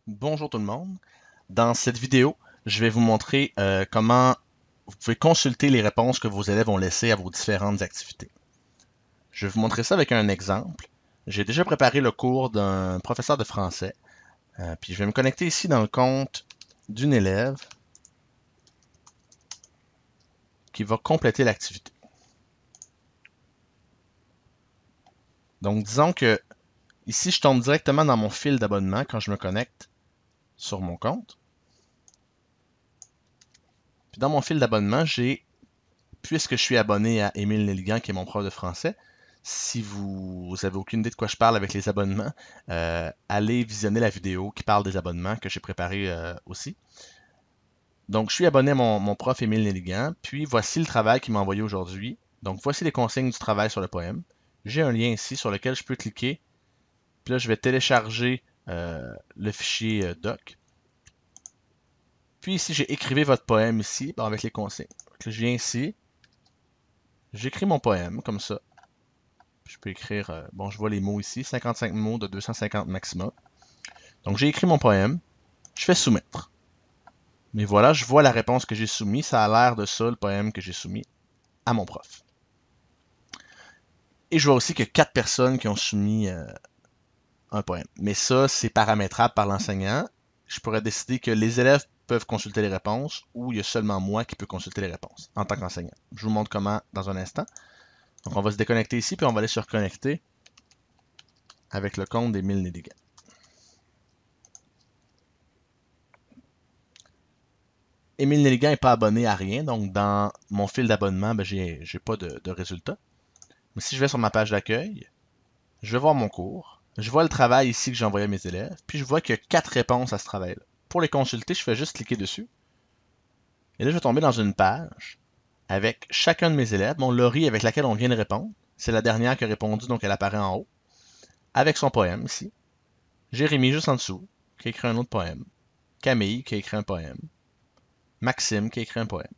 Bonjour tout le monde. Dans cette vidéo, je vais vous montrer comment vous pouvez consulter les réponses que vos élèves ont laissées à vos différentes activités. Je vais vous montrer ça avec un exemple. J'ai déjà préparé le cours d'un professeur de français, puis je vais me connecter ici dans le compte d'une élève qui va compléter l'activité. Donc disons que ici, je tombe directement dans mon fil d'abonnement quand je me connecte sur mon compte. Puis dans mon fil d'abonnement, puisque je suis abonné à Émile Nelligan, qui est mon prof de français, si vous avez aucune idée de quoi je parle avec les abonnements, allez visionner la vidéo qui parle des abonnements que j'ai préparé aussi. Donc, je suis abonné à mon prof Émile Nelligan, puis voici le travail qu'il m'a envoyé aujourd'hui. Donc, voici les consignes du travail sur le poème. J'ai un lien ici sur lequel je peux cliquer, puis là, je vais télécharger le fichier doc. Puis ici, j'ai écrivé votre poème ici, avec les consignes. Donc, je viens ici, j'écris mon poème comme ça. Je peux écrire, bon, je vois les mots ici, 55 mots de 250 maximum. Donc j'ai écrit mon poème, je fais soumettre. Mais voilà, je vois la réponse que j'ai soumise, ça a l'air de ça le poème que j'ai soumis à mon prof. Et je vois aussi qu'il y a 4 personnes qui ont soumis un poème. Mais ça, c'est paramétrable par l'enseignant. Je pourrais décider que les élèves peuvent consulter les réponses ou il y a seulement moi qui peux consulter les réponses en tant qu'enseignant. Je vous montre comment dans un instant. Donc on va se déconnecter ici, puis on va aller se reconnecter avec le compte d'Émile Nelligan. Émile Nelligan n'est pas abonné à rien, donc dans mon fil d'abonnement, j'ai pas de résultat. Mais si je vais sur ma page d'accueil, je vais voir mon cours, je vois le travail ici que j'ai envoyé à mes élèves, puis je vois qu'il y a 4 réponses à ce travail-là. Pour les consulter, je fais juste cliquer dessus. Et là, je vais tomber dans une page avec chacun de mes élèves. Mon Laurie avec laquelle on vient de répondre, c'est la dernière qui a répondu, donc elle apparaît en haut, avec son poème ici. Jérémy juste en dessous, qui a écrit un autre poème. Camille qui a écrit un poème. Maxime qui a écrit un poème,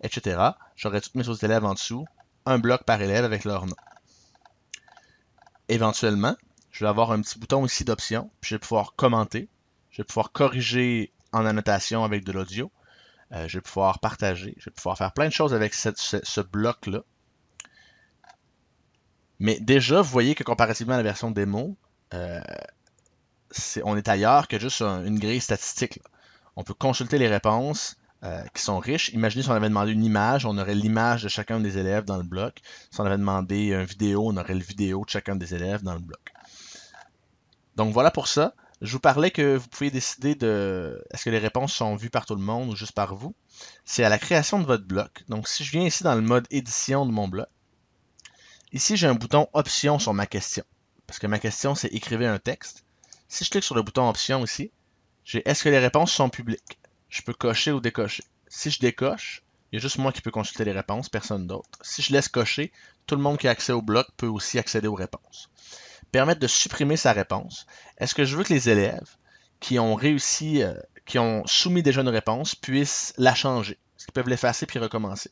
etc. J'aurai tous mes autres élèves en dessous, un bloc par élève avec leur nom. Éventuellement, je vais avoir un petit bouton ici d'options, puis je vais pouvoir commenter, je vais pouvoir corriger en annotation avec de l'audio, je vais pouvoir partager, je vais pouvoir faire plein de choses avec ce bloc-là. Mais déjà, vous voyez que comparativement à la version démo, on est ailleurs que juste une grille statistique. Là. On peut consulter les réponses qui sont riches. Imaginez si on avait demandé une image, on aurait l'image de chacun des élèves dans le bloc. Si on avait demandé une vidéo, on aurait le vidéo de chacun des élèves dans le bloc. Donc voilà pour ça. Je vous parlais que vous pouvez décider de est-ce que les réponses sont vues par tout le monde ou juste par vous. C'est à la création de votre bloc. Donc si je viens ici dans le mode édition de mon bloc, ici j'ai un bouton option sur ma question. Parce que ma question c'est écrivez un texte. Si je clique sur le bouton option ici, j'ai est-ce que les réponses sont publiques? Je peux cocher ou décocher. Si je décoche, il y a juste moi qui peux consulter les réponses, personne d'autre. Si je laisse cocher, tout le monde qui a accès au bloc peut aussi accéder aux réponses. Permettre de supprimer sa réponse. Est-ce que je veux que les élèves qui ont réussi, qui ont soumis déjà une réponse, puissent la changer? Est-ce qu'ils peuvent l'effacer puis recommencer?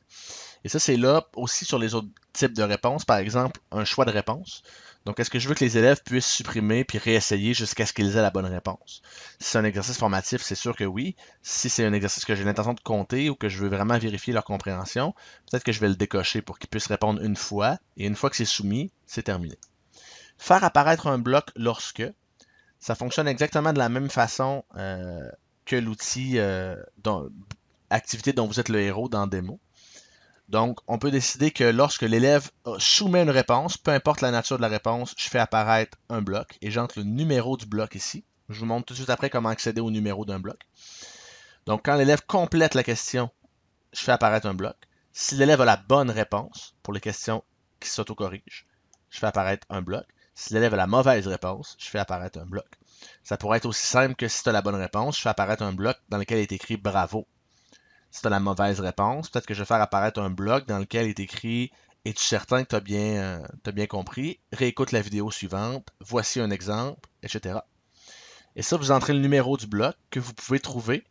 Et ça, c'est là aussi sur les autres types de réponses. Par exemple, un choix de réponse. Donc, est-ce que je veux que les élèves puissent supprimer puis réessayer jusqu'à ce qu'ils aient la bonne réponse? Si c'est un exercice formatif, c'est sûr que oui. Si c'est un exercice que j'ai l'intention de compter ou que je veux vraiment vérifier leur compréhension, peut-être que je vais le décocher pour qu'ils puissent répondre une fois. Et une fois que c'est soumis, c'est terminé. Faire apparaître un bloc lorsque, ça fonctionne exactement de la même façon que l'outil activité dont vous êtes le héros dans Démo. Donc, on peut décider que lorsque l'élève soumet une réponse, peu importe la nature de la réponse, je fais apparaître un bloc et j'entre le numéro du bloc ici. Je vous montre tout de suite après comment accéder au numéro d'un bloc. Donc, quand l'élève complète la question, je fais apparaître un bloc. Si l'élève a la bonne réponse pour les questions qui s'autocorrigent, je fais apparaître un bloc. Si l'élève a la mauvaise réponse, je fais apparaître un bloc. Ça pourrait être aussi simple que si tu as la bonne réponse, je fais apparaître un bloc dans lequel est écrit bravo. Si tu as la mauvaise réponse, peut-être que je vais faire apparaître un bloc dans lequel est écrit es-tu certain que tu as bien compris? Réécoute la vidéo suivante, voici un exemple, etc. Et ça, vous entrez le numéro du bloc que vous pouvez trouver.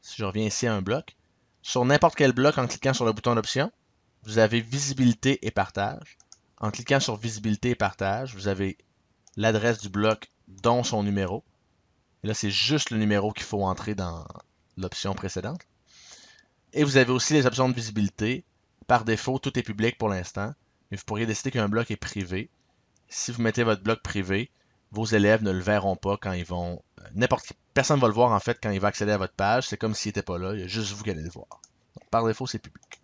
Si je reviens ici à un bloc, sur n'importe quel bloc en cliquant sur le bouton d'option, vous avez visibilité et partage. En cliquant sur visibilité et partage, vous avez l'adresse du bloc dont son numéro. Et là, c'est juste le numéro qu'il faut entrer dans l'option précédente. Et vous avez aussi les options de visibilité. Par défaut, tout est public pour l'instant, mais vous pourriez décider qu'un bloc est privé. Si vous mettez votre bloc privé, vos élèves ne le verront pas quand ils vont... Personne ne va le voir en fait quand il va accéder à votre page. C'est comme s'il n'était pas là, il y a juste vous qui allez le voir. Donc, par défaut, c'est public.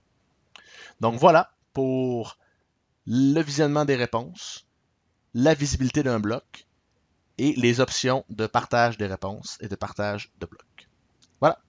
Donc voilà pour le visionnement des réponses, la visibilité d'un bloc et les options de partage des réponses et de partage de blocs. Voilà.